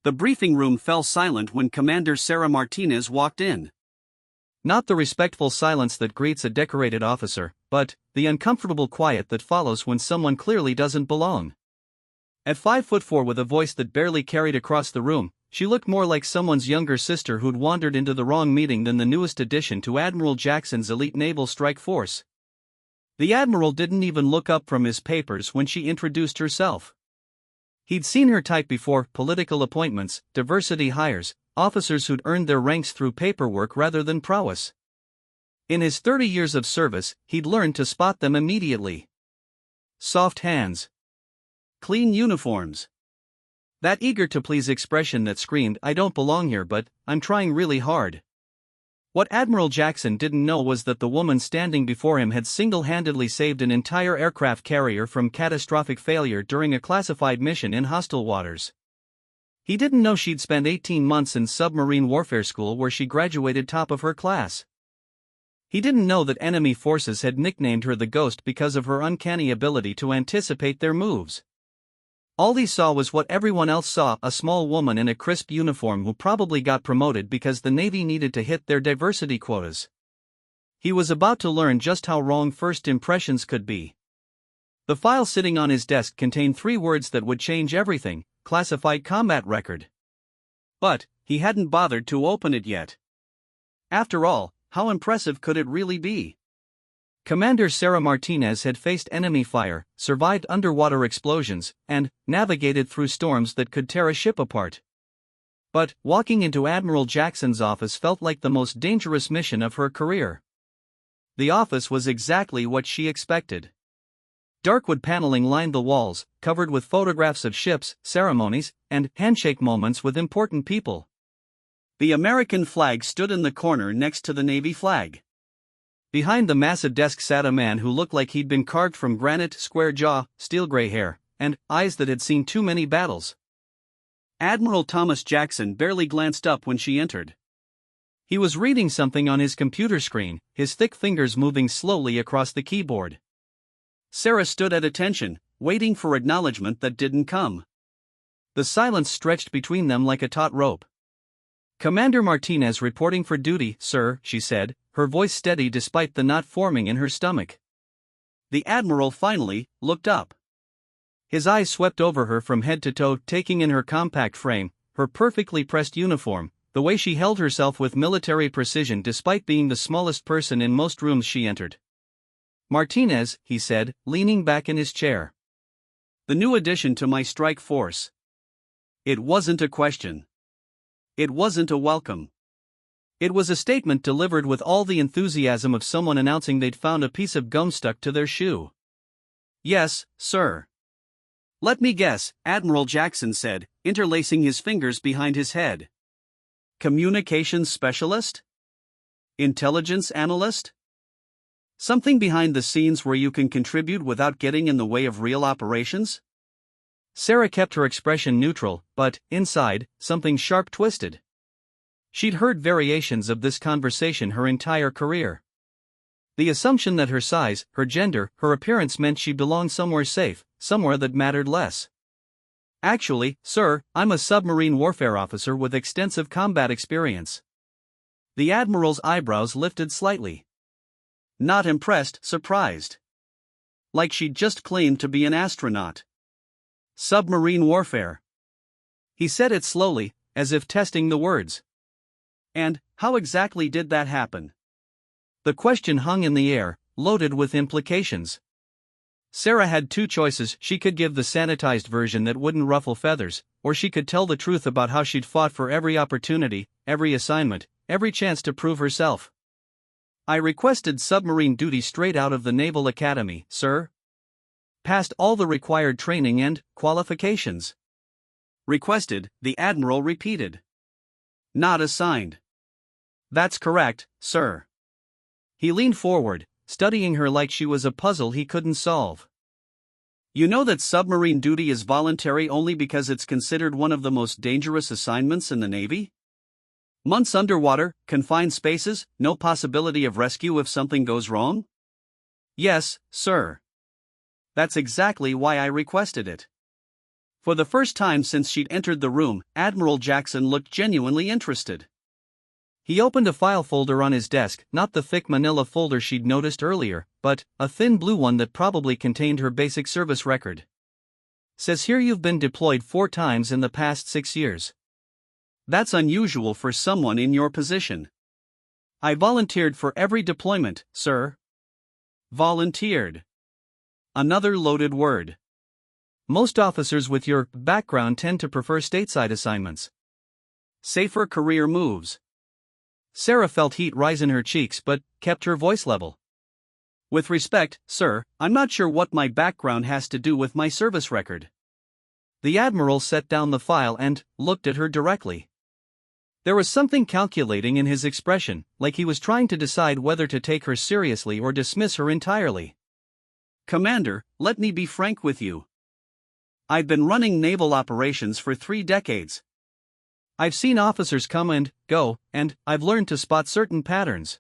The briefing room fell silent when Commander Sarah Martinez walked in. Not the respectful silence that greets a decorated officer, but the uncomfortable quiet that follows when someone clearly doesn't belong. At 5'4" with a voice that barely carried across the room, she looked more like someone's younger sister who'd wandered into the wrong meeting than the newest addition to Admiral Jackson's elite naval strike force. The Admiral didn't even look up from his papers when she introduced herself. He'd seen her type before: political appointments, diversity hires, officers who'd earned their ranks through paperwork rather than prowess. In his 30 years of service, he'd learned to spot them immediately. Soft hands. Clean uniforms. That eager-to-please expression that screamed, "I don't belong here, but I'm trying really hard." What Admiral Jackson didn't know was that the woman standing before him had single-handedly saved an entire aircraft carrier from catastrophic failure during a classified mission in hostile waters. He didn't know she'd spent 18 months in submarine warfare school where she graduated top of her class. He didn't know that enemy forces had nicknamed her the Ghost because of her uncanny ability to anticipate their moves. All he saw was what everyone else saw: a small woman in a crisp uniform who probably got promoted because the Navy needed to hit their diversity quotas. He was about to learn just how wrong first impressions could be. The file sitting on his desk contained 3 words that would change everything: classified combat record. But he hadn't bothered to open it yet. After all, how impressive could it really be? Commander Sarah Martinez had faced enemy fire, survived underwater explosions, and navigated through storms that could tear a ship apart. But walking into Admiral Jackson's office felt like the most dangerous mission of her career. The office was exactly what she expected. Dark wood paneling lined the walls, covered with photographs of ships, ceremonies, and handshake moments with important people. The American flag stood in the corner next to the Navy flag. Behind the massive desk sat a man who looked like he'd been carved from granite: square jaw, steel gray hair, and eyes that had seen too many battles. Admiral Thomas Jackson barely glanced up when she entered. He was reading something on his computer screen, his thick fingers moving slowly across the keyboard. Sarah stood at attention, waiting for acknowledgement that didn't come. The silence stretched between them like a taut rope. "Commander Martinez reporting for duty, sir," she said, her voice steady despite the knot forming in her stomach. The Admiral finally looked up. His eyes swept over her from head to toe, taking in her compact frame, her perfectly pressed uniform, the way she held herself with military precision despite being the smallest person in most rooms she entered. "Martinez," he said, leaning back in his chair. "The new addition to my strike force." It wasn't a question. It wasn't a welcome. It was a statement delivered with all the enthusiasm of someone announcing they'd found a piece of gum stuck to their shoe. "Yes, sir." "Let me guess," Admiral Jackson said, interlacing his fingers behind his head. "Communications specialist? Intelligence analyst? Something behind the scenes where you can contribute without getting in the way of real operations?" Sarah kept her expression neutral, but, inside, something sharp twisted. She'd heard variations of this conversation her entire career. The assumption that her size, her gender, her appearance meant she belonged somewhere safe, somewhere that mattered less. "Actually, sir, I'm a submarine warfare officer with extensive combat experience." The Admiral's eyebrows lifted slightly. Not impressed, surprised. Like she'd just claimed to be an astronaut. "Submarine warfare." He said it slowly, as if testing the words. "And how exactly did that happen?" The question hung in the air, loaded with implications. Sarah had 2 choices: she could give the sanitized version that wouldn't ruffle feathers, or she could tell the truth about how she'd fought for every opportunity, every assignment, every chance to prove herself. "I requested submarine duty straight out of the Naval Academy, sir. Passed all the required training and qualifications." "Requested," the Admiral repeated. "Not assigned." "That's correct, sir." He leaned forward, studying her like she was a puzzle he couldn't solve. "You know that submarine duty is voluntary only because it's considered one of the most dangerous assignments in the Navy? Months underwater, confined spaces, no possibility of rescue if something goes wrong?" "Yes, sir." "That's exactly why I requested it. For the first time since she'd entered the room, Admiral Jackson looked genuinely interested. He opened a file folder on his desk, not the thick manila folder she'd noticed earlier, but a thin blue one that probably contained her basic service record. Says here you've been deployed 4 times in the past 6 years. That's unusual for someone in your position. I volunteered for every deployment, sir. Volunteered. Another loaded word. Most officers with your background tend to prefer stateside assignments. Safer career moves. Sarah felt heat rise in her cheeks but kept her voice level. With respect, sir, I'm not sure what my background has to do with my service record. The Admiral set down the file and looked at her directly. There was something calculating in his expression, like he was trying to decide whether to take her seriously or dismiss her entirely. Commander, let me be frank with you. I've been running naval operations for 3 decades. I've seen officers come and go, and I've learned to spot certain patterns.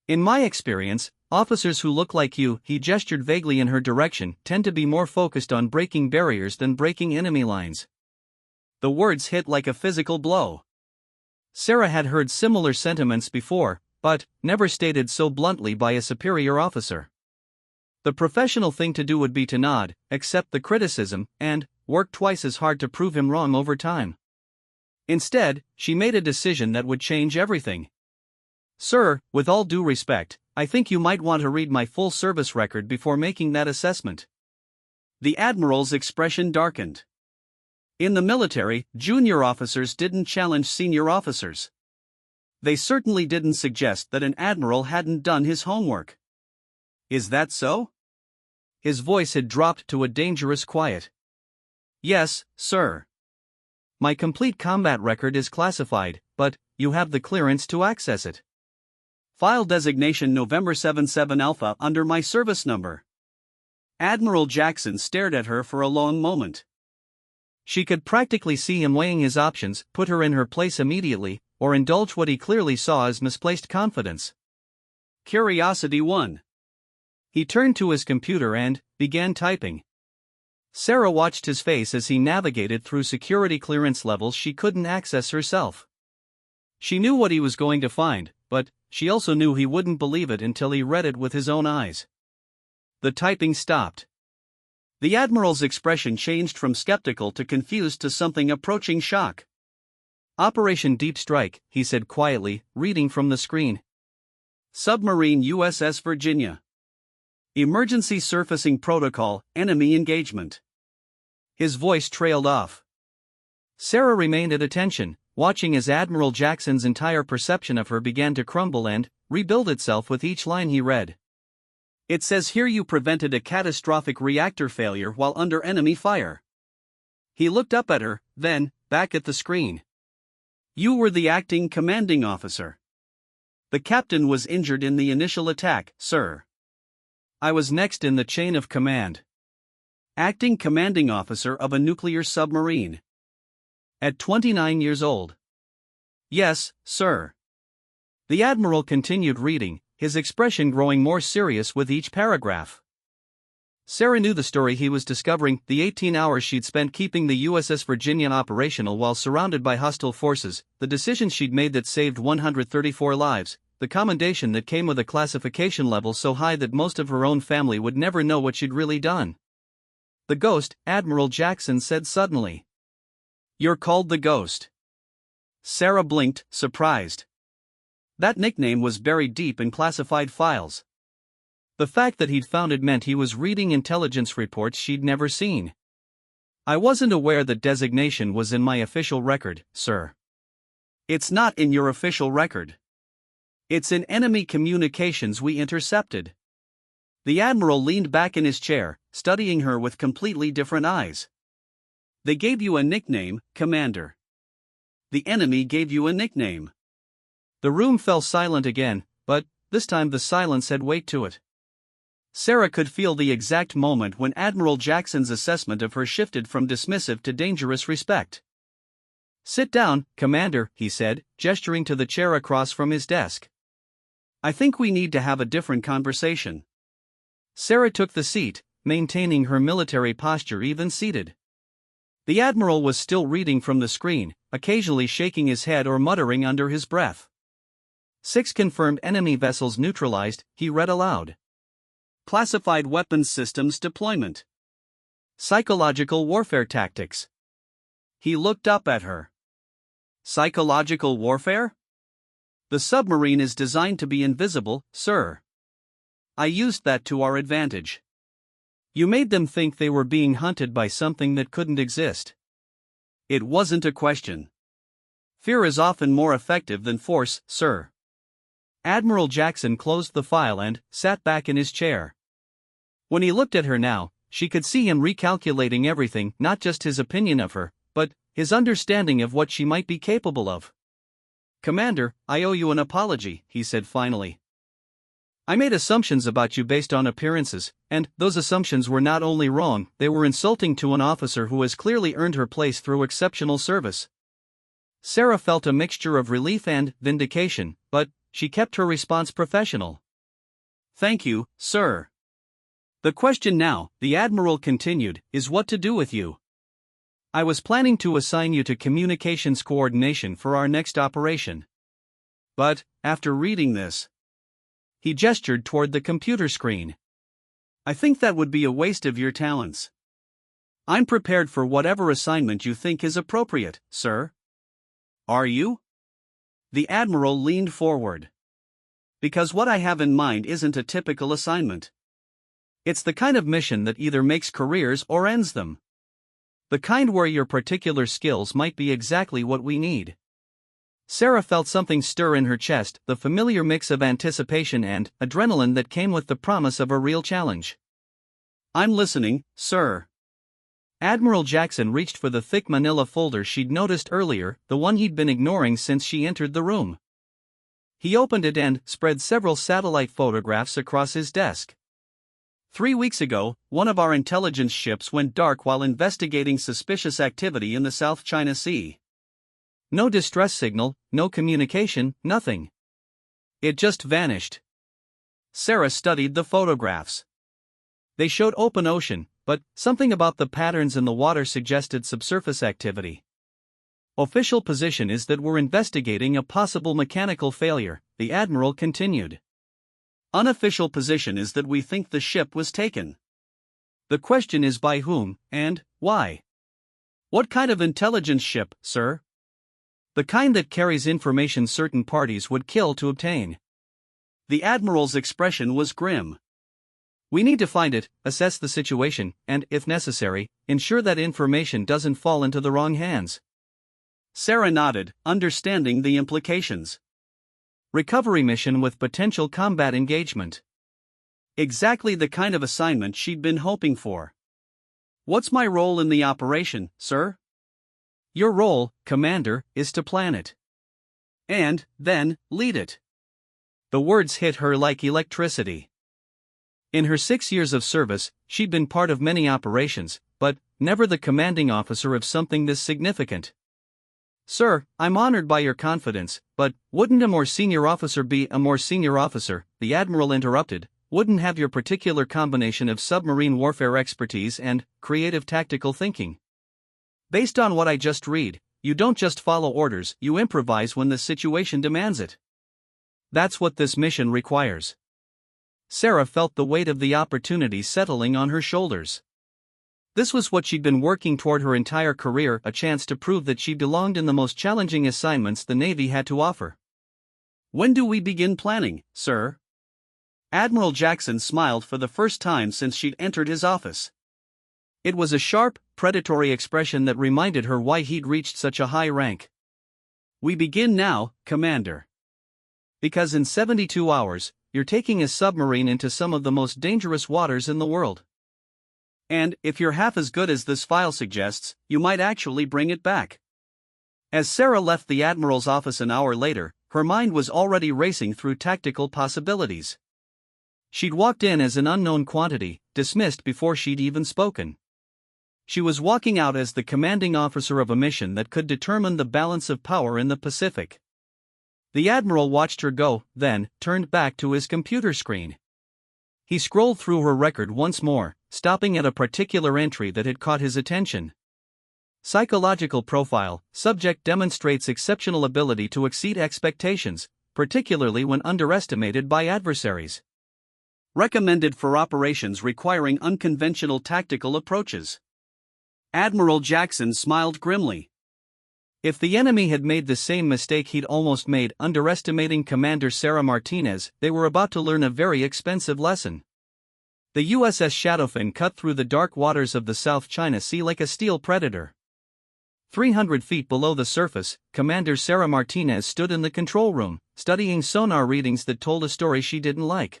In my experience, officers who look like you, he gestured vaguely in her direction, tend to be more focused on breaking barriers than breaking enemy lines. The words hit like a physical blow. Sarah had heard similar sentiments before, but never stated so bluntly by a superior officer. The professional thing to do would be to nod, accept the criticism, and work twice as hard to prove him wrong over time. Instead, she made a decision that would change everything. Sir, with all due respect, I think you might want to read my full service record before making that assessment. The Admiral's expression darkened. In the military, junior officers didn't challenge senior officers. They certainly didn't suggest that an admiral hadn't done his homework. Is that so? His voice had dropped to a dangerous quiet. Yes, sir. My complete combat record is classified, but you have the clearance to access it. File designation November 77 Alpha under my service number. Admiral Jackson stared at her for a long moment. She could practically see him weighing his options, put her in her place immediately, or indulge what he clearly saw as misplaced confidence. Curiosity won. He turned to his computer and began typing. Sarah watched his face as he navigated through security clearance levels she couldn't access herself. She knew what he was going to find, but she also knew he wouldn't believe it until he read it with his own eyes. The typing stopped. The Admiral's expression changed from skeptical to confused to something approaching shock. Operation Deep Strike, he said quietly, reading from the screen. Submarine USS Virginia. Emergency surfacing protocol, enemy engagement. His voice trailed off. Sarah remained at attention, watching as Admiral Jackson's entire perception of her began to crumble and rebuild itself with each line he read. It says here you prevented a catastrophic reactor failure while under enemy fire. He looked up at her, then back at the screen. You were the acting commanding officer. The captain was injured in the initial attack, sir. I was next in the chain of command. Acting commanding officer of a nuclear submarine. At 29 years old. Yes, sir. The Admiral continued reading, his expression growing more serious with each paragraph. Sarah knew the story he was discovering, the 18 hours she'd spent keeping the USS Virginia operational while surrounded by hostile forces, the decisions she'd made that saved 134 lives, the commendation that came with a classification level so high that most of her own family would never know what she'd really done. The Ghost, Admiral Jackson said suddenly. You're called the Ghost. Sarah blinked, surprised. That nickname was buried deep in classified files. The fact that he'd found it meant he was reading intelligence reports she'd never seen. I wasn't aware that designation was in my official record, sir. It's not in your official record. It's in enemy communications we intercepted. The Admiral leaned back in his chair, studying her with completely different eyes. They gave you a nickname, Commander. The enemy gave you a nickname. The room fell silent again, but this time the silence had weight to it. Sarah could feel the exact moment when Admiral Jackson's assessment of her shifted from dismissive to dangerous respect. Sit down, Commander, he said, gesturing to the chair across from his desk. I think we need to have a different conversation. Sarah took the seat, maintaining her military posture even seated. The Admiral was still reading from the screen, occasionally shaking his head or muttering under his breath. 6 confirmed enemy vessels neutralized, he read aloud. Classified weapons systems deployment. Psychological warfare tactics. He looked up at her. Psychological warfare? The submarine is designed to be invisible, sir. I used that to our advantage. You made them think they were being hunted by something that couldn't exist. It wasn't a question. Fear is often more effective than force, sir. Admiral Jackson closed the file and sat back in his chair. When he looked at her now, she could see him recalculating everything, not just his opinion of her, but his understanding of what she might be capable of. Commander, I owe you an apology, he said finally. I made assumptions about you based on appearances, and those assumptions were not only wrong, they were insulting to an officer who has clearly earned her place through exceptional service. Sarah felt a mixture of relief and vindication, but she kept her response professional. Thank you, sir. The question now, the Admiral continued, is what to do with you. I was planning to assign you to communications coordination for our next operation. But, after reading this, he gestured toward the computer screen. I think that would be a waste of your talents. I'm prepared for whatever assignment you think is appropriate, sir. Are you? The Admiral leaned forward. Because what I have in mind isn't a typical assignment. It's the kind of mission that either makes careers or ends them. The kind where your particular skills might be exactly what we need. Sarah felt something stir in her chest, the familiar mix of anticipation and adrenaline that came with the promise of a real challenge. I'm listening, sir. Admiral Jackson reached for the thick manila folder she'd noticed earlier, the one he'd been ignoring since she entered the room. He opened it and spread several satellite photographs across his desk. 3 weeks ago, one of our intelligence ships went dark while investigating suspicious activity in the South China Sea. No distress signal, no communication, nothing. It just vanished. Sarah studied the photographs. They showed open ocean, but something about the patterns in the water suggested subsurface activity. Official position is that we're investigating a possible mechanical failure, the Admiral continued. Unofficial position is that we think the ship was taken. The question is by whom, and why? What kind of intelligence ship, sir? The kind that carries information certain parties would kill to obtain. The Admiral's expression was grim. We need to find it, assess the situation, and, if necessary, ensure that information doesn't fall into the wrong hands. Sarah nodded, understanding the implications. Recovery mission with potential combat engagement. Exactly the kind of assignment she'd been hoping for. What's my role in the operation, sir? Your role, Commander, is to plan it. And, then, lead it. The words hit her like electricity. In her 6 years of service, she'd been part of many operations, but never the commanding officer of something this significant. Sir, I'm honored by your confidence, but wouldn't a more senior officer be a more senior officer? The Admiral interrupted. Wouldn't have your particular combination of submarine warfare expertise and creative tactical thinking. Based on what I just read, you don't just follow orders, you improvise when the situation demands it. That's what this mission requires. Sarah felt the weight of the opportunity settling on her shoulders. This was what she'd been working toward her entire career, a chance to prove that she belonged in the most challenging assignments the Navy had to offer. When do we begin planning, sir? Admiral Jackson smiled for the first time since she'd entered his office. It was a sharp, predatory expression that reminded her why he'd reached such a high rank. We begin now, Commander. Because in 72 hours, you're taking a submarine into some of the most dangerous waters in the world. And, if you're half as good as this file suggests, you might actually bring it back. As Sarah left the Admiral's office an hour later, her mind was already racing through tactical possibilities. She'd walked in as an unknown quantity, dismissed before she'd even spoken. She was walking out as the commanding officer of a mission that could determine the balance of power in the Pacific. The Admiral watched her go, then turned back to his computer screen. He scrolled through her record once more, stopping at a particular entry that had caught his attention. Psychological profile: subject demonstrates exceptional ability to exceed expectations, particularly when underestimated by adversaries. Recommended for operations requiring unconventional tactical approaches. Admiral Jackson smiled grimly. If the enemy had made the same mistake he'd almost made underestimating Commander Sarah Martinez, they were about to learn a very expensive lesson. The USS Shadowfin cut through the dark waters of the South China Sea like a steel predator. 300 feet below the surface, Commander Sarah Martinez stood in the control room, studying sonar readings that told a story she didn't like.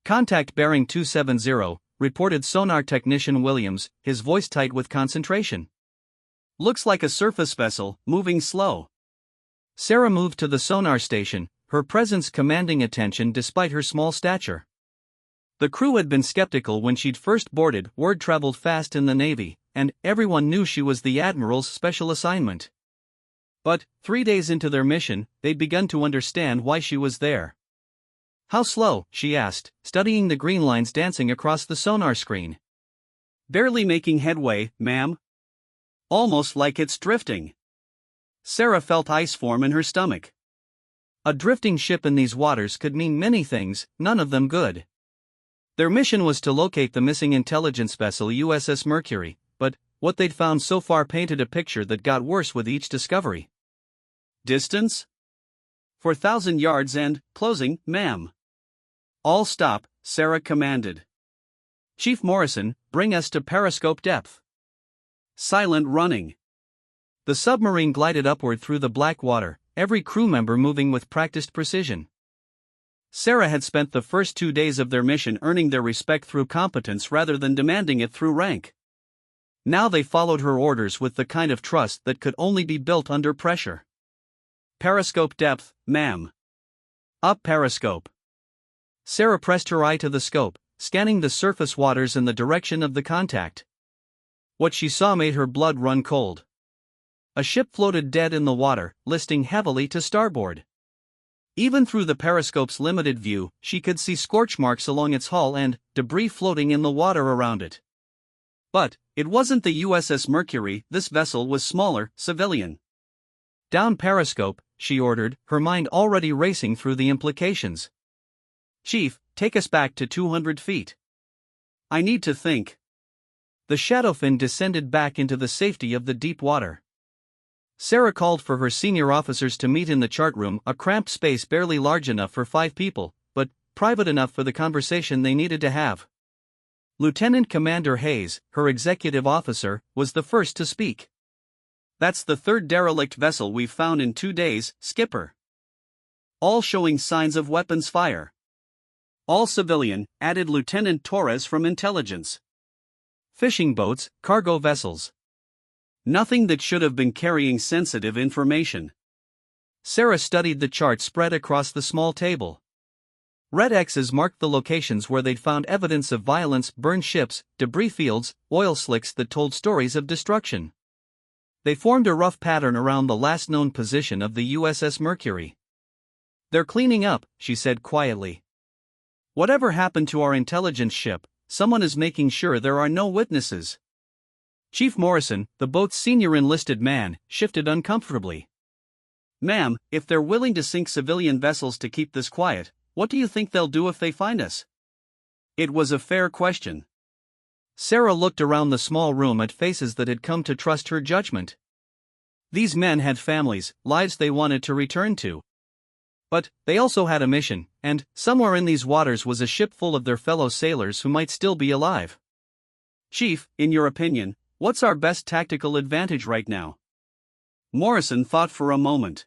"Contact bearing 270, reported sonar technician Williams, his voice tight with concentration. Looks like a surface vessel, moving slow." Sarah moved to the sonar station, her presence commanding attention despite her small stature. The crew had been skeptical when she'd first boarded. Word traveled fast in the Navy, and everyone knew she was the Admiral's special assignment. But, 3 days into their mission, they'd begun to understand why she was there. "How slow?" she asked, studying the green lines dancing across the sonar screen. "Barely making headway, ma'am. Almost like it's drifting." Sarah felt ice form in her stomach. A drifting ship in these waters could mean many things, none of them good. Their mission was to locate the missing intelligence vessel USS Mercury, but what they'd found so far painted a picture that got worse with each discovery. "Distance? 4,000 yards and closing, ma'am." "All stop," Sarah commanded. "Chief Morrison, bring us to periscope depth." Silent running. The submarine glided upward through the black water, every crew member moving with practiced precision. Sarah had spent the first 2 days of their mission earning their respect through competence rather than demanding it through rank. Now they followed her orders with the kind of trust that could only be built under pressure. "Periscope depth, ma'am." "Up periscope." Sarah pressed her eye to the scope, scanning the surface waters in the direction of the contact. What she saw made her blood run cold. A ship floated dead in the water, listing heavily to starboard. Even through the periscope's limited view, she could see scorch marks along its hull and debris floating in the water around it. But it wasn't the USS Mercury. This vessel was smaller, civilian. "Down periscope," she ordered, her mind already racing through the implications. "Chief, take us back to 200 feet. I need to think." The Shadowfin descended back into the safety of the deep water. Sarah called for her senior officers to meet in the chart room, a cramped space barely large enough for 5 people, but private enough for the conversation they needed to have. Lieutenant Commander Hayes, her executive officer, was the first to speak. "That's the 3rd derelict vessel we've found in 2 days, Skipper. All showing signs of weapons fire. All civilian," added Lieutenant Torres from Intelligence. "Fishing boats, cargo vessels. Nothing that should have been carrying sensitive information." Sarah studied the chart spread across the small table. Red X's marked the locations where they'd found evidence of violence: burned ships, debris fields, oil slicks that told stories of destruction. They formed a rough pattern around the last known position of the USS Mercury. "They're cleaning up," she said quietly. "Whatever happened to our intelligence ship, someone is making sure there are no witnesses." Chief Morrison, the boat's senior enlisted man, shifted uncomfortably. "Ma'am, if they're willing to sink civilian vessels to keep this quiet, what do you think they'll do if they find us?" It was a fair question. Sarah looked around the small room at faces that had come to trust her judgment. These men had families, lives they wanted to return to. But they also had a mission, and somewhere in these waters was a ship full of their fellow sailors who might still be alive. "Chief, in your opinion, what's our best tactical advantage right now?" Morrison thought for a moment.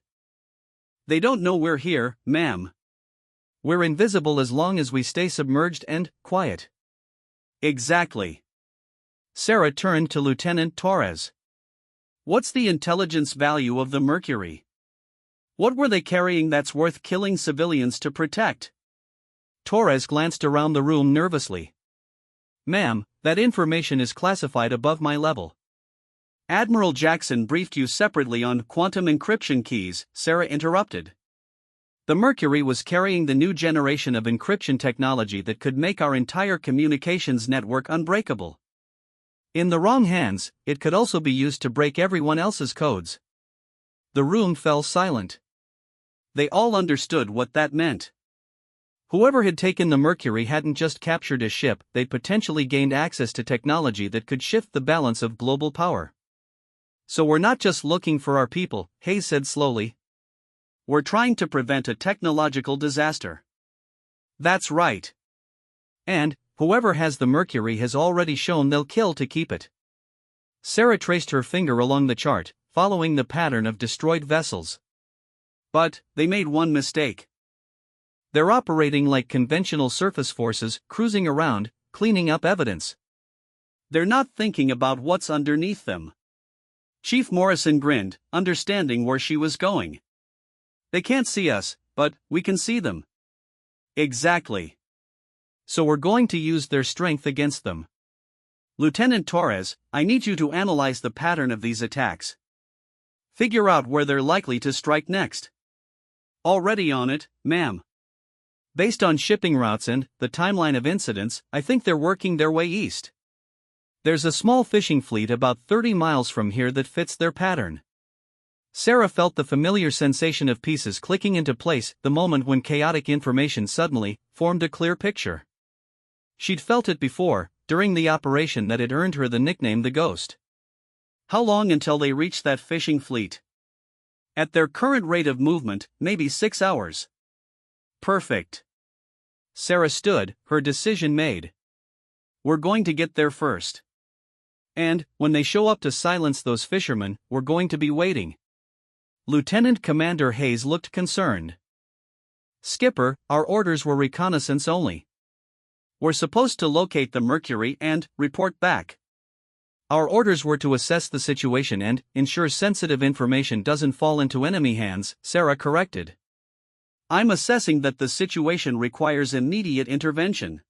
"They don't know we're here, ma'am. We're invisible as long as we stay submerged and quiet." "Exactly." Sarah turned to Lieutenant Torres. "What's the intelligence value of the Mercury? What were they carrying that's worth killing civilians to protect?" Torres glanced around the room nervously. "Ma'am, that information is classified above my level." "Admiral Jackson briefed you separately on quantum encryption keys," Sarah interrupted. "The Mercury was carrying the new generation of encryption technology that could make our entire communications network unbreakable." In the wrong hands, it could also be used to break everyone else's codes. The room fell silent. They all understood what that meant. Whoever had taken the Mercury hadn't just captured a ship, they'd potentially gained access to technology that could shift the balance of global power. So we're not just looking for our people, Hayes said slowly. We're trying to prevent a technological disaster. That's right. And, whoever has the Mercury has already shown they'll kill to keep it. Sarah traced her finger along the chart, following the pattern of destroyed vessels. But, they made one mistake. They're operating like conventional surface forces, cruising around, cleaning up evidence. They're not thinking about what's underneath them. Chief Morrison grinned, understanding where she was going. They can't see us, but we can see them. Exactly. So we're going to use their strength against them. Lieutenant Torres, I need you to analyze the pattern of these attacks. Figure out where they're likely to strike next. Already on it, ma'am. Based on shipping routes and the timeline of incidents, I think they're working their way east. There's a small fishing fleet about 30 miles from here that fits their pattern. Sarah felt the familiar sensation of pieces clicking into place the moment when chaotic information suddenly formed a clear picture. She'd felt it before, during the operation that had earned her the nickname the Ghost. How long until they reach that fishing fleet? At their current rate of movement, maybe 6 hours. Perfect. Sarah stood, her decision made. We're going to get there first. And, when they show up to silence those fishermen, we're going to be waiting. Lieutenant Commander Hayes looked concerned. Skipper, our orders were reconnaissance only. We're supposed to locate the Mercury and report back. Our orders were to assess the situation and ensure sensitive information doesn't fall into enemy hands, Sarah corrected. I'm assessing that the situation requires immediate intervention.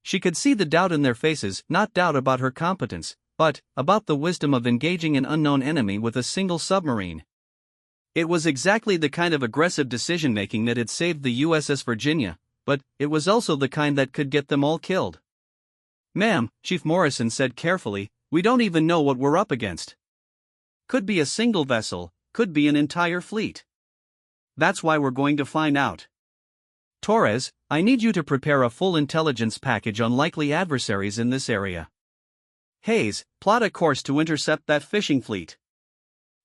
She could see the doubt in their faces, not doubt about her competence, but about the wisdom of engaging an unknown enemy with a single submarine. It was exactly the kind of aggressive decision-making that had saved the USS Virginia, but it was also the kind that could get them all killed. Ma'am, Chief Morrison said carefully, we don't even know what we're up against. Could be a single vessel, could be an entire fleet. That's why we're going to find out. Torres, I need you to prepare a full intelligence package on likely adversaries in this area. Hayes, plot a course to intercept that fishing fleet.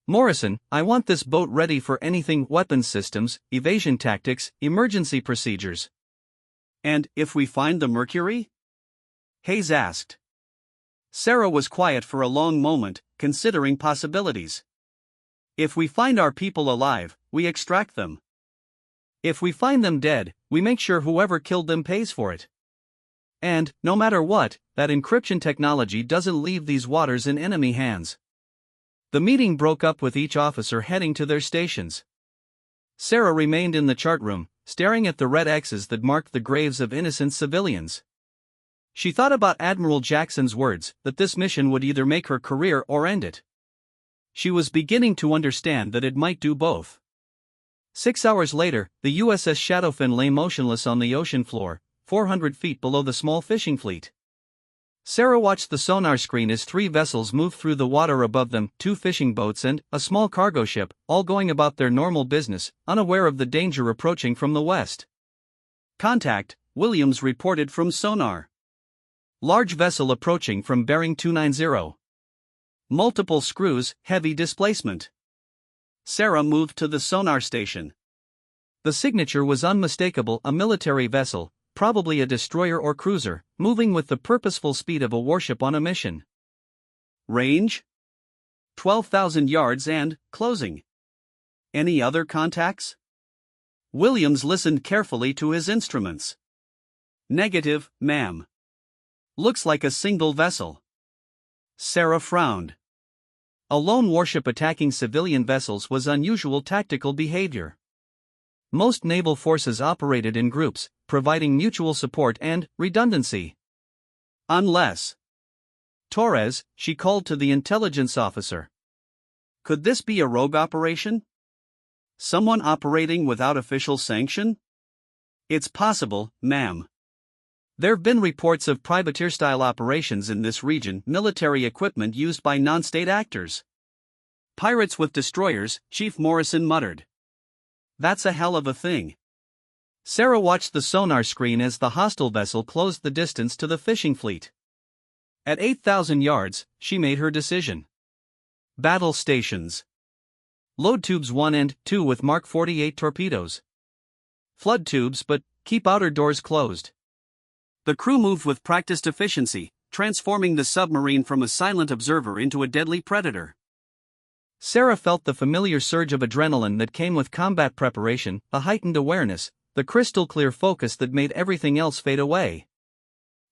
Morrison, I want this boat ready for anything: weapons systems, evasion tactics, emergency procedures. And if we find the Mercury? Hayes asked. Sarah was quiet for a long moment, considering possibilities. If we find our people alive, we extract them. If we find them dead, we make sure whoever killed them pays for it. And, no matter what, that encryption technology doesn't leave these waters in enemy hands. The meeting broke up with each officer heading to their stations. Sarah remained in the chart room, staring at the red X's that marked the graves of innocent civilians. She thought about Admiral Jackson's words, that this mission would either make her career or end it. She was beginning to understand that it might do both. 6 hours later, the USS Shadowfin lay motionless on the ocean floor, 400 feet below the small fishing fleet. Sarah watched the sonar screen as 3 vessels moved through the water above them, 2 fishing boats and a small cargo ship, all going about their normal business, unaware of the danger approaching from the west. Contact, Williams reported from sonar. Large vessel approaching from bearing 290. Multiple screws, heavy displacement. Sarah moved to the sonar station. The signature was unmistakable: a military vessel, probably a destroyer or cruiser, moving with the purposeful speed of a warship on a mission. Range? 12,000 yards and closing. Any other contacts? Williams listened carefully to his instruments. Negative, ma'am. Looks like a single vessel. Sarah frowned. A lone warship attacking civilian vessels was unusual tactical behavior. Most naval forces operated in groups, providing mutual support and redundancy. Unless. Torres, she called to the intelligence officer. Could this be a rogue operation? Someone operating without official sanction? It's possible, ma'am. There have been reports of privateer-style operations in this region, military equipment used by non-state actors. Pirates with destroyers, Chief Morrison muttered. That's a hell of a thing. Sarah watched the sonar screen as the hostile vessel closed the distance to the fishing fleet. At 8,000 yards, she made her decision. Battle stations. Load tubes 1 and 2 with Mark 48 torpedoes. Flood tubes, but keep outer doors closed. The crew moved with practiced efficiency, transforming the submarine from a silent observer into a deadly predator. Sarah felt the familiar surge of adrenaline that came with combat preparation, a heightened awareness, the crystal-clear focus that made everything else fade away.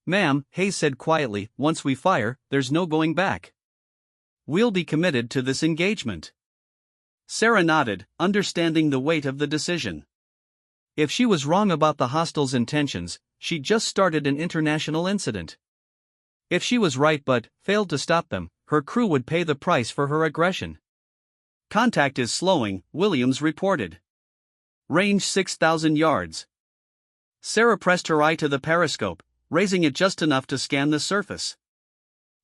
"Ma'am," Hayes said quietly, "once we fire, there's no going back. We'll be committed to this engagement." Sarah nodded, understanding the weight of the decision. If she was wrong about the hostiles' intentions, she'd just started an international incident. If she was right but failed to stop them, her crew would pay the price for her aggression. "Contact is slowing," Williams reported. "Range 6,000 yards." Sarah pressed her eye to the periscope, raising it just enough to scan the surface.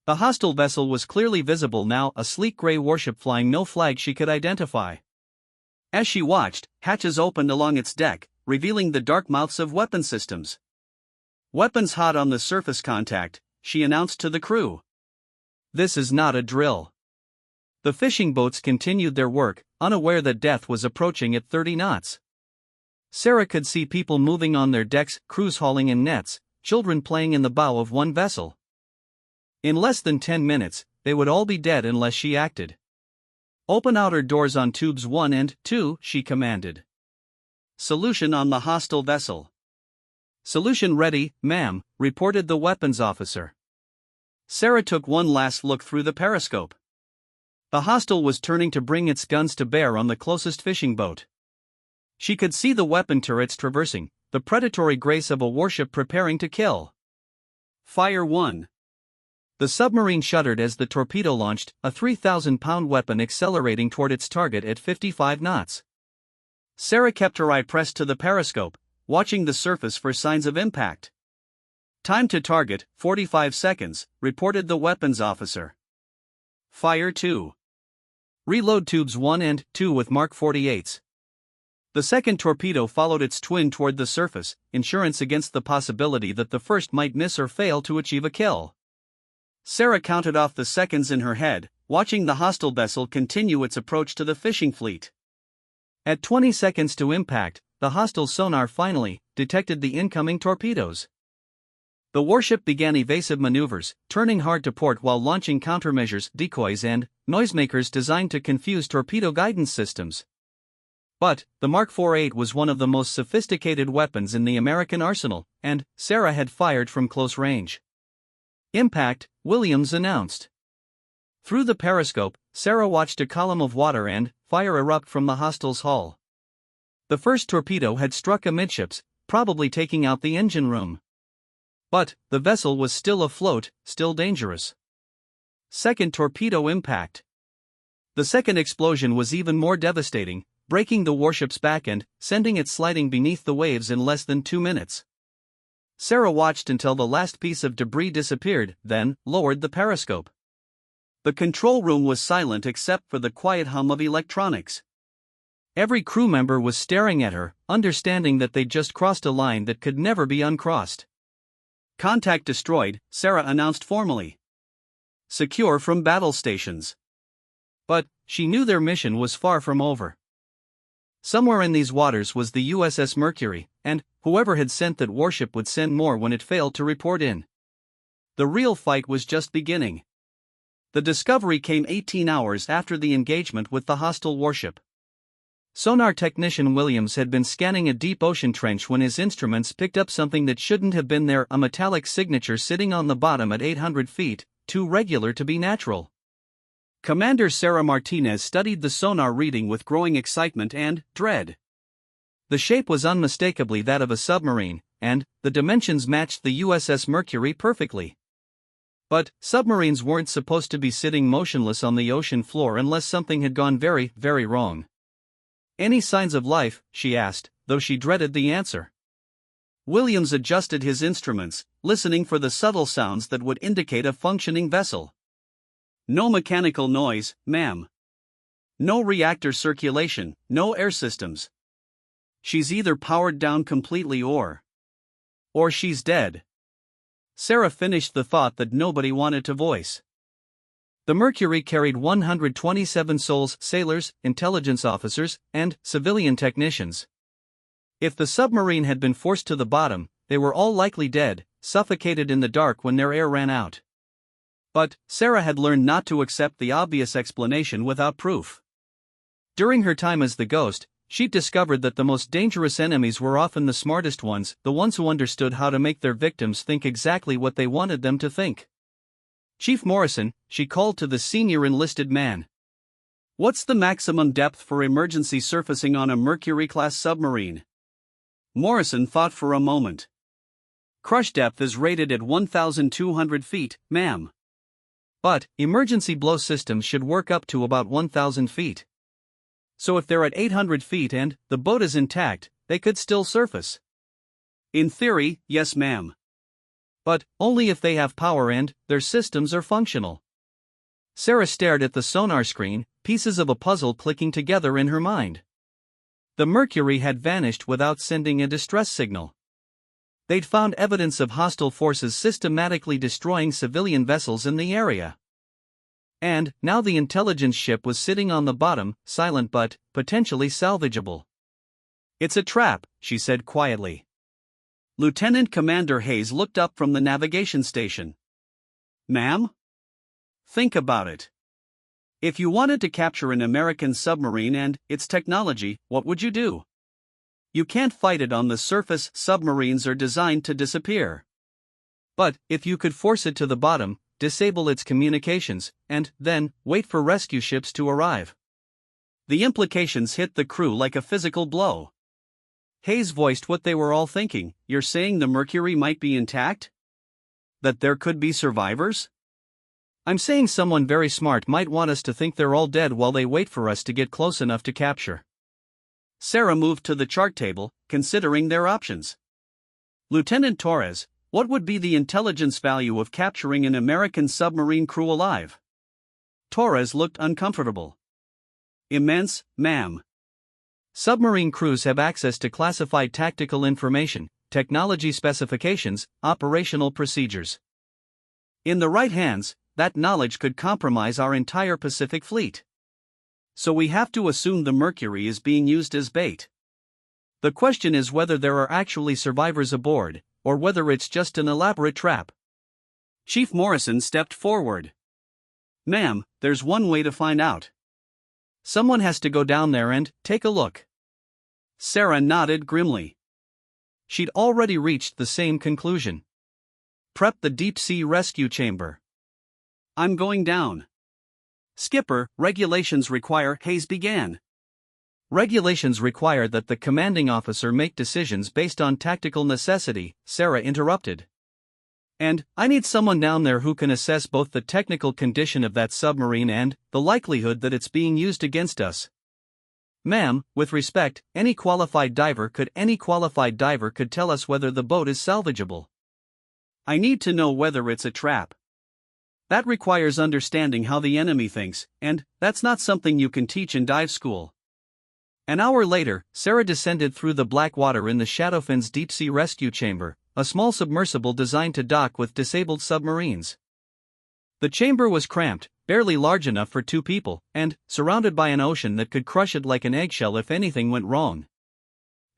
The hostile vessel was clearly visible now, a sleek gray warship flying no flag she could identify. As she watched, hatches opened along its deck, revealing the dark mouths of weapon systems. "Weapons hot on the surface, contact," she announced to the crew. This is not a drill. The fishing boats continued their work, unaware that death was approaching at 30 knots. Sarah could see people moving on their decks, crews hauling in nets, children playing in the bow of one vessel. In less than 10 minutes, they would all be dead unless she acted. "Open outer doors on tubes 1 and 2, she commanded. "Solution on the hostile vessel." "Solution ready, ma'am," reported the weapons officer. Sarah took one last look through the periscope. The hostile was turning to bring its guns to bear on the closest fishing boat. She could see the weapon turrets traversing, the predatory grace of a warship preparing to kill. "Fire 1." The submarine shuddered as the torpedo launched, a 3,000-pound weapon accelerating toward its target at 55 knots. Sarah kept her eye pressed to the periscope, watching the surface for signs of impact. "Time to target, 45 seconds, reported the weapons officer. "Fire 2." Reload tubes 1 and 2 with Mark 48s. The second torpedo followed its twin toward the surface, insurance against the possibility that the first might miss or fail to achieve a kill. Sarah counted off the seconds in her head, watching the hostile vessel continue its approach to the fishing fleet. At 20 seconds to impact, the hostile sonar finally detected the incoming torpedoes. The warship began evasive maneuvers, turning hard to port while launching countermeasures, decoys and noisemakers designed to confuse torpedo guidance systems. But the Mark 48 was one of the most sophisticated weapons in the American arsenal, and Sarah had fired from close range. "Impact," Williams announced. Through the periscope, Sarah watched a column of water and fire erupt from the hostile's hull. The first torpedo had struck amidships, probably taking out the engine room. But the vessel was still afloat, still dangerous. Second torpedo impact. The second explosion was even more devastating, breaking the warship's back end, sending it sliding beneath the waves in less than 2 minutes. Sarah watched until the last piece of debris disappeared, then lowered the periscope. The control room was silent except for the quiet hum of electronics. Every crew member was staring at her, understanding that they'd just crossed a line that could never be uncrossed. "Contact destroyed," Sarah announced formally. "Secure from battle stations." But she knew their mission was far from over. Somewhere in these waters was the USS Mercury, and whoever had sent that warship would send more when it failed to report in. The real fight was just beginning. The discovery came 18 hours after the engagement with the hostile warship. Sonar technician Williams had been scanning a deep ocean trench when his instruments picked up something that shouldn't have been there, a metallic signature sitting on the bottom at 800 feet, too regular to be natural. Commander Sarah Martinez studied the sonar reading with growing excitement and dread. The shape was unmistakably that of a submarine, and the dimensions matched the USS Mercury perfectly. But submarines weren't supposed to be sitting motionless on the ocean floor unless something had gone very, very wrong. "Any signs of life?" she asked, though she dreaded the answer. Williams adjusted his instruments, listening for the subtle sounds that would indicate a functioning vessel. No mechanical noise, ma'am. No reactor circulation, no air systems. She's either powered down completely or she's dead. Sarah finished the thought that nobody wanted to voice. The Mercury carried 127 souls, sailors, intelligence officers, and civilian technicians. If the submarine had been forced to the bottom, they were all likely dead, suffocated in the dark when their air ran out. But Sarah had learned not to accept the obvious explanation without proof. During her time as the Ghost, she'd discovered that the most dangerous enemies were often the smartest ones, the ones who understood how to make their victims think exactly what they wanted them to think. Chief Morrison, she called to the senior enlisted man. What's the maximum depth for emergency surfacing on a Mercury-class submarine? Morrison thought for a moment. Crush depth is rated at 1,200 feet, ma'am. But emergency blow systems should work up to about 1,000 feet. So if they're at 800 feet and the boat is intact, they could still surface. In theory, yes ma'am. But only if they have power and their systems are functional. Sarah stared at the sonar screen, pieces of a puzzle clicking together in her mind. The Mercury had vanished without sending a distress signal. They'd found evidence of hostile forces systematically destroying civilian vessels in the area. And now the intelligence ship was sitting on the bottom, silent but potentially salvageable. It's a trap, she said quietly. Lieutenant Commander Hayes looked up from the navigation station. Ma'am? Think about it. If you wanted to capture an American submarine and its technology, what would you do? You can't fight it on the surface. Submarines are designed to disappear. But if you could force it to the bottom, disable its communications, and then wait for rescue ships to arrive. The implications hit the crew like a physical blow. Hayes voiced what they were all thinking. You're saying the Mercury might be intact? That there could be survivors? I'm saying someone very smart might want us to think they're all dead while they wait for us to get close enough to capture. Sarah moved to the chart table, considering their options. Lieutenant Torres, what would be the intelligence value of capturing an American submarine crew alive? Torres looked uncomfortable. Immense, ma'am. Submarine crews have access to classified tactical information, technology specifications, operational procedures. In the right hands, that knowledge could compromise our entire Pacific fleet. So we have to assume the Mercury is being used as bait. The question is whether there are actually survivors aboard, or whether it's just an elaborate trap. Chief Morrison stepped forward. Ma'am, there's one way to find out. Someone has to go down there and take a look. Sarah nodded grimly. She'd already reached the same conclusion. Prep the deep-sea rescue chamber. I'm going down. Skipper, regulations require, Hayes began. Regulations require that the commanding officer make decisions based on tactical necessity, Sarah interrupted. And I need someone down there who can assess both the technical condition of that submarine and the likelihood that it's being used against us. Ma'am, with respect, any qualified diver could tell us whether the boat is salvageable. I need to know whether it's a trap. That requires understanding how the enemy thinks, and that's not something you can teach in dive school. An hour later, Sarah descended through the black water in the Shadowfin's deep-sea rescue chamber, a small submersible designed to dock with disabled submarines. The chamber was cramped, barely large enough for two people, and surrounded by an ocean that could crush it like an eggshell if anything went wrong.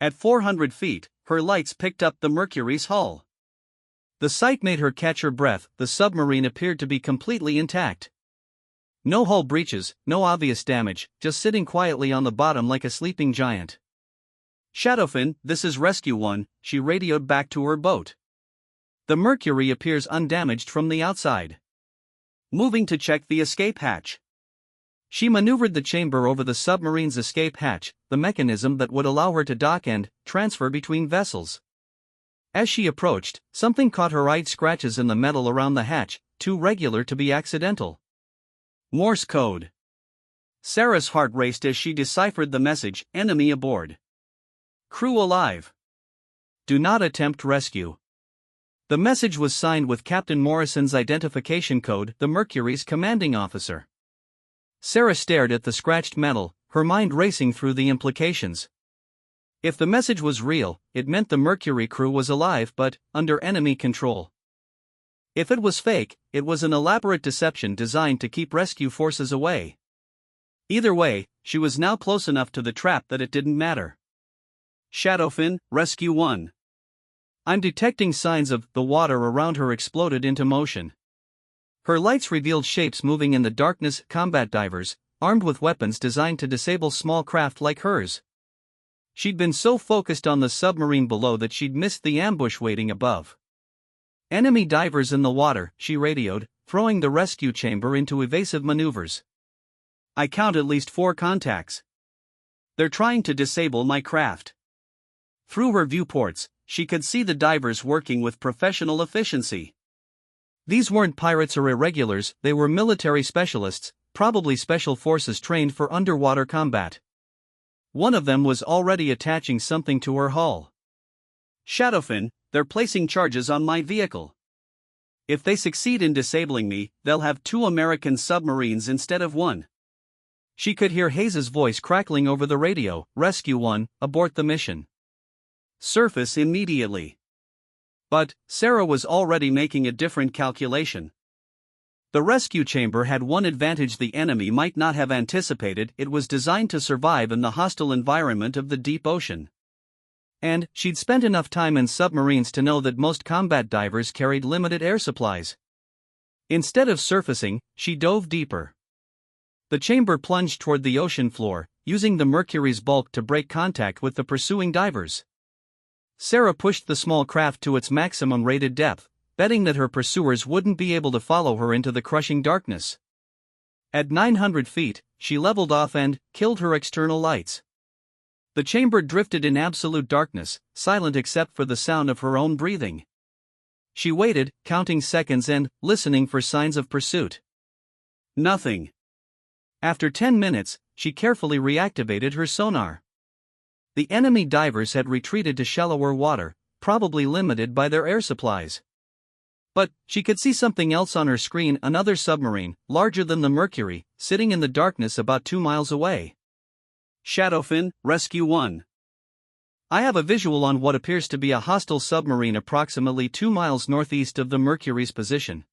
At 400 feet, her lights picked up the Mercury's hull. The sight made her catch her breath. The submarine appeared to be completely intact. No hull breaches, no obvious damage, just sitting quietly on the bottom like a sleeping giant. Shadowfin, this is Rescue 1, she radioed back to her boat. The Mercury appears undamaged from the outside. Moving to check the escape hatch. She maneuvered the chamber over the submarine's escape hatch, the mechanism that would allow her to dock and transfer between vessels. As she approached, something caught her eye. Scratches in the metal around the hatch, too regular to be accidental. Morse code. Sarah's heart raced as she deciphered the message, enemy aboard. Crew alive. Do not attempt rescue. The message was signed with Captain Morrison's identification code, the Mercury's commanding officer. Sarah stared at the scratched metal, her mind racing through the implications. If the message was real, it meant the Mercury crew was alive but under enemy control. If it was fake, it was an elaborate deception designed to keep rescue forces away. Either way, she was now close enough to the trap that it didn't matter. Shadowfin, Rescue 1. I'm detecting signs of the water around her exploded into motion. Her lights revealed shapes moving in the darkness, combat divers, armed with weapons designed to disable small craft like hers. She'd been so focused on the submarine below that she'd missed the ambush waiting above. Enemy divers in the water, she radioed, throwing the rescue chamber into evasive maneuvers. I count at least 4 contacts. They're trying to disable my craft. Through her viewports, she could see the divers working with professional efficiency. These weren't pirates or irregulars, they were military specialists, probably special forces trained for underwater combat. One of them was already attaching something to her hull. Shadowfin, they're placing charges on my vehicle. If they succeed in disabling me, they'll have 2 American submarines instead of 1. She could hear Hayes's voice crackling over the radio, Rescue 1, abort the mission. Surface immediately. But Sarah was already making a different calculation. The rescue chamber had one advantage the enemy might not have anticipated: it was designed to survive in the hostile environment of the deep ocean. And she'd spent enough time in submarines to know that most combat divers carried limited air supplies. Instead of surfacing, she dove deeper. The chamber plunged toward the ocean floor, using the Mercury's bulk to break contact with the pursuing divers. Sarah pushed the small craft to its maximum rated depth, betting that her pursuers wouldn't be able to follow her into the crushing darkness. At 900 feet, she leveled off and killed her external lights. The chamber drifted in absolute darkness, silent except for the sound of her own breathing. She waited, counting seconds and listening for signs of pursuit. Nothing. After 10 minutes, she carefully reactivated her sonar. The enemy divers had retreated to shallower water, probably limited by their air supplies. But she could see something else on her screen: another submarine, larger than the Mercury, sitting in the darkness about 2 miles away. Shadowfin, Rescue 1. I have a visual on what appears to be a hostile submarine approximately 2 miles northeast of the Mercury's position.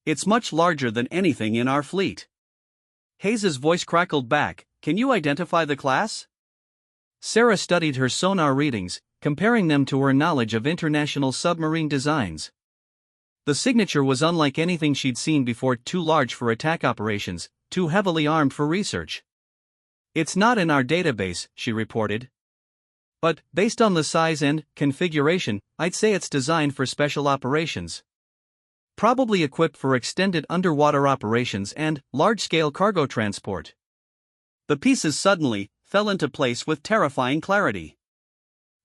It's much larger than anything in our fleet. Hayes's voice crackled back, can you identify the class? Sarah studied her sonar readings, comparing them to her knowledge of international submarine designs. The signature was unlike anything she'd seen before: too large for attack operations, too heavily armed for research. It's not in our database, she reported. But, based on the size and configuration, I'd say it's designed for special operations. Probably equipped for extended underwater operations and large-scale cargo transport. The pieces suddenly fell into place with terrifying clarity.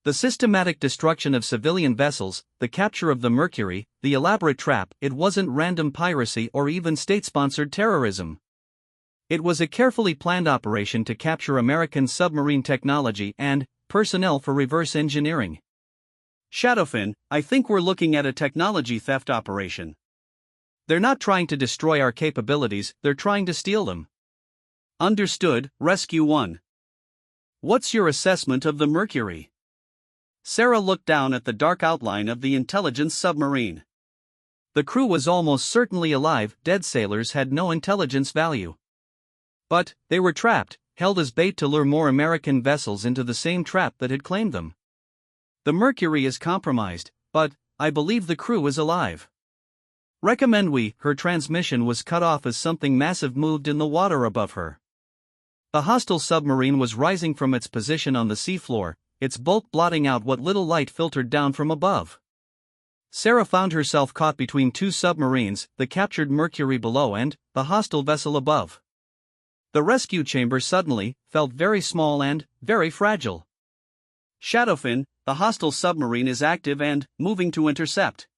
The systematic destruction of civilian vessels, the capture of the Mercury, the elaborate trap. It wasn't random piracy or even state-sponsored terrorism. It was a carefully planned operation to capture American submarine technology and personnel for reverse engineering. Shadowfin, I think we're looking at a technology theft operation. They're not trying to destroy our capabilities, they're trying to steal them. Understood, Rescue 1. What's your assessment of the Mercury? Sarah looked down at the dark outline of the intelligence submarine. The crew was almost certainly alive. Dead sailors had no intelligence value. But they were trapped, held as bait to lure more American vessels into the same trap that had claimed them. The Mercury is compromised, but I believe the crew is alive. Recommend we. Her transmission was cut off as something massive moved in the water above her. The hostile submarine was rising from its position on the seafloor, its bulk blotting out what little light filtered down from above. Sarah found herself caught between 2 submarines, the captured Mercury below and the hostile vessel above. The rescue chamber suddenly felt very small and very fragile. Shadowfin, the hostile submarine is active and moving to intercept.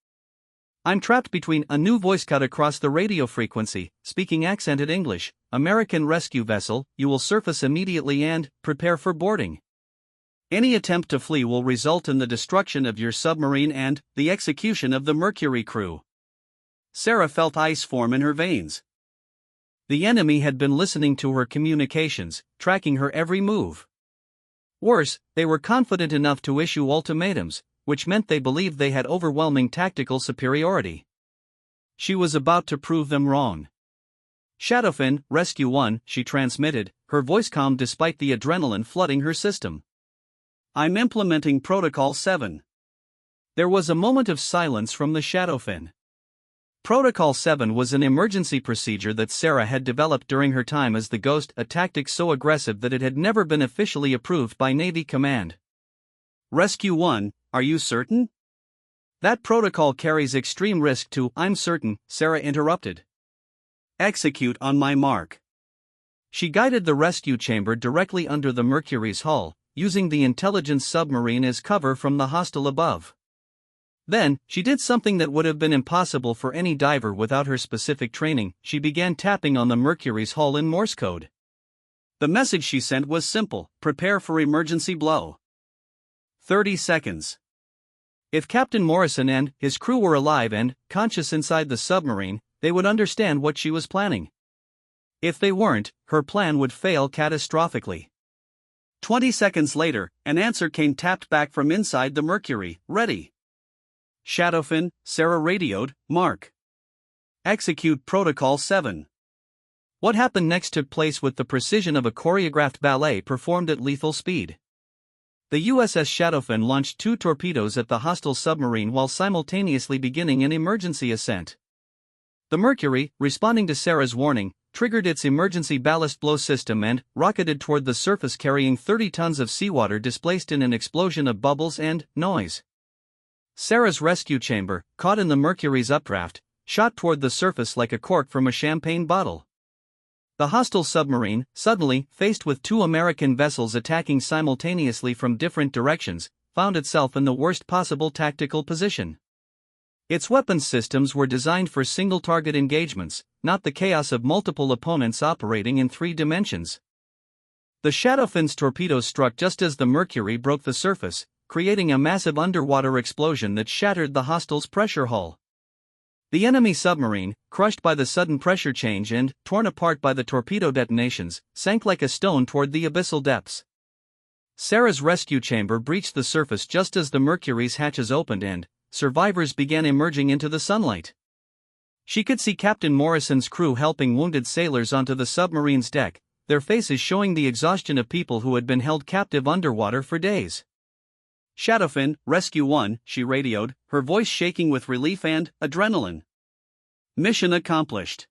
I'm trapped between. A new voice cut across the radio frequency, speaking accented English. American rescue vessel, you will surface immediately and prepare for boarding. Any attempt to flee will result in the destruction of your submarine and the execution of the Mercury crew. Sarah felt ice form in her veins. The enemy had been listening to her communications, tracking her every move. Worse, they were confident enough to issue ultimatums, which meant they believed they had overwhelming tactical superiority. She was about to prove them wrong. Shadowfin, Rescue 1, she transmitted, her voice calm despite the adrenaline flooding her system. I'm implementing Protocol 7. There was a moment of silence from the Shadowfin. Protocol 7 was an emergency procedure that Sarah had developed during her time as the Ghost, a tactic so aggressive that it had never been officially approved by Navy Command. Rescue 1, are you certain? That protocol carries extreme risk to. I'm certain, Sarah interrupted. Execute on my mark. She guided the rescue chamber directly under the Mercury's hull, using the intelligence submarine as cover from the hostile above. Then, she did something that would have been impossible for any diver without her specific training. She began tapping on the Mercury's hull in Morse code. The message she sent was simple: prepare for emergency blow. 30 seconds. If Captain Morrison and his crew were alive and conscious inside the submarine, they would understand what she was planning. If they weren't, her plan would fail catastrophically. 20 seconds later, an answer came tapped back from inside the Mercury. Ready. Shadowfin, Sarah radioed, Mark. Execute Protocol 7. What happened next took place with the precision of a choreographed ballet performed at lethal speed. The USS Shadowfin launched 2 torpedoes at the hostile submarine while simultaneously beginning an emergency ascent. The Mercury, responding to Sarah's warning, triggered its emergency ballast blow system and rocketed toward the surface carrying 30 tons of seawater displaced in an explosion of bubbles and noise. Sarah's rescue chamber, caught in the Mercury's updraft, shot toward the surface like a cork from a champagne bottle. The hostile submarine, suddenly faced with 2 American vessels attacking simultaneously from different directions, found itself in the worst possible tactical position. Its weapons systems were designed for single-target engagements, not the chaos of multiple opponents operating in 3 dimensions. The Shadowfin's torpedoes struck just as the Mercury broke the surface, creating a massive underwater explosion that shattered the hostile's pressure hull. The enemy submarine, crushed by the sudden pressure change and torn apart by the torpedo detonations, sank like a stone toward the abyssal depths. Sarah's rescue chamber breached the surface just as the Mercury's hatches opened and survivors began emerging into the sunlight. She could see Captain Morrison's crew helping wounded sailors onto the submarine's deck, their faces showing the exhaustion of people who had been held captive underwater for days. Shadowfin, Rescue 1, she radioed, her voice shaking with relief and adrenaline. Mission accomplished.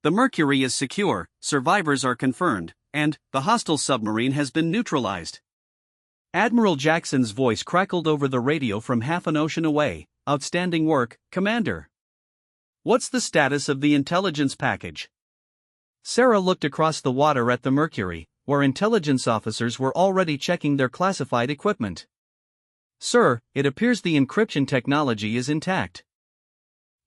The Mercury is secure, survivors are confirmed, and the hostile submarine has been neutralized. Admiral Jackson's voice crackled over the radio from half an ocean away. Outstanding work, Commander. What's the status of the intelligence package? Sarah looked across the water at the Mercury, where intelligence officers were already checking their classified equipment. Sir, it appears the encryption technology is intact.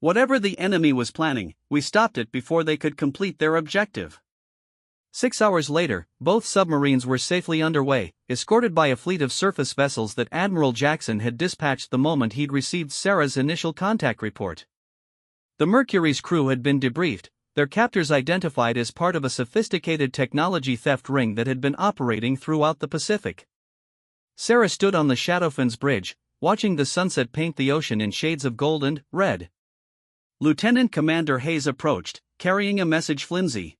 Whatever the enemy was planning, we stopped it before they could complete their objective. 6 hours later, both submarines were safely underway, escorted by a fleet of surface vessels that Admiral Jackson had dispatched the moment he'd received Sarah's initial contact report. The Mercury's crew had been debriefed, their captors identified as part of a sophisticated technology theft ring that had been operating throughout the Pacific. Sarah stood on the Shadowfin's bridge, watching the sunset paint the ocean in shades of gold and red. Lieutenant Commander Hayes approached, carrying a message. Flimsy.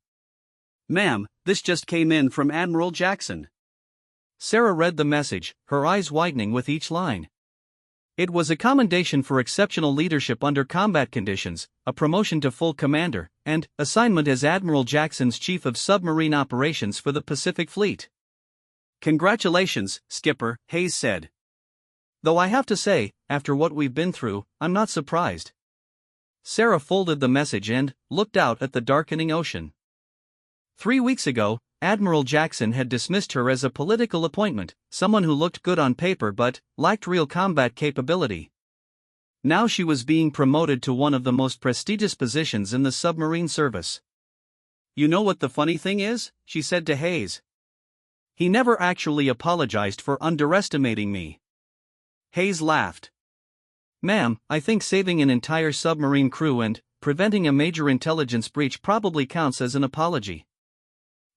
Ma'am, this just came in from Admiral Jackson. Sarah read the message, her eyes widening with each line. It was a commendation for exceptional leadership under combat conditions, a promotion to full commander, and assignment as Admiral Jackson's Chief of Submarine Operations for the Pacific Fleet. Congratulations, Skipper, Hayes said. Though I have to say, after what we've been through, I'm not surprised. Sarah folded the message and looked out at the darkening ocean. 3 weeks ago, Admiral Jackson had dismissed her as a political appointment, someone who looked good on paper but lacked real combat capability. Now she was being promoted to one of the most prestigious positions in the submarine service. You know what the funny thing is? She said to Hayes. He never actually apologized for underestimating me. Hayes laughed. Ma'am, I think saving an entire submarine crew and preventing a major intelligence breach probably counts as an apology.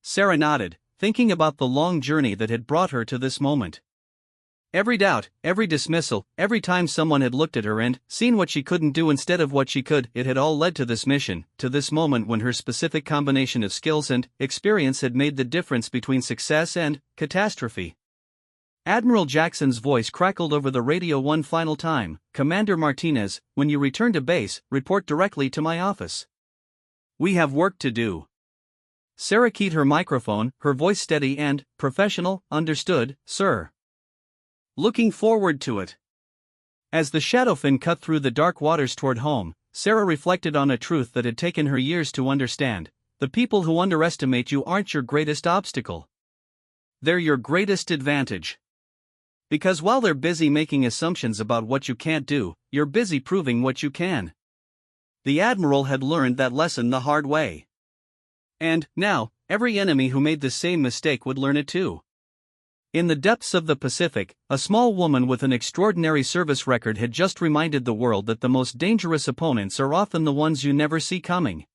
Sarah nodded, thinking about the long journey that had brought her to this moment. Every doubt, every dismissal, every time someone had looked at her and seen what she couldn't do instead of what she could, it had all led to this mission, to this moment when her specific combination of skills and experience had made the difference between success and catastrophe. Admiral Jackson's voice crackled over the radio one final time. Commander Martinez, when you return to base, report directly to my office. We have work to do. Sarah keyed her microphone, her voice steady and professional. Understood, sir. Looking forward to it. As the Shadowfin cut through the dark waters toward home, Sarah reflected on a truth that had taken her years to understand. The people who underestimate you aren't your greatest obstacle. They're your greatest advantage. Because while they're busy making assumptions about what you can't do, you're busy proving what you can. The Admiral had learned that lesson the hard way. And, now, every enemy who made the same mistake would learn it too. In the depths of the Pacific, a small woman with an extraordinary service record had just reminded the world that the most dangerous opponents are often the ones you never see coming.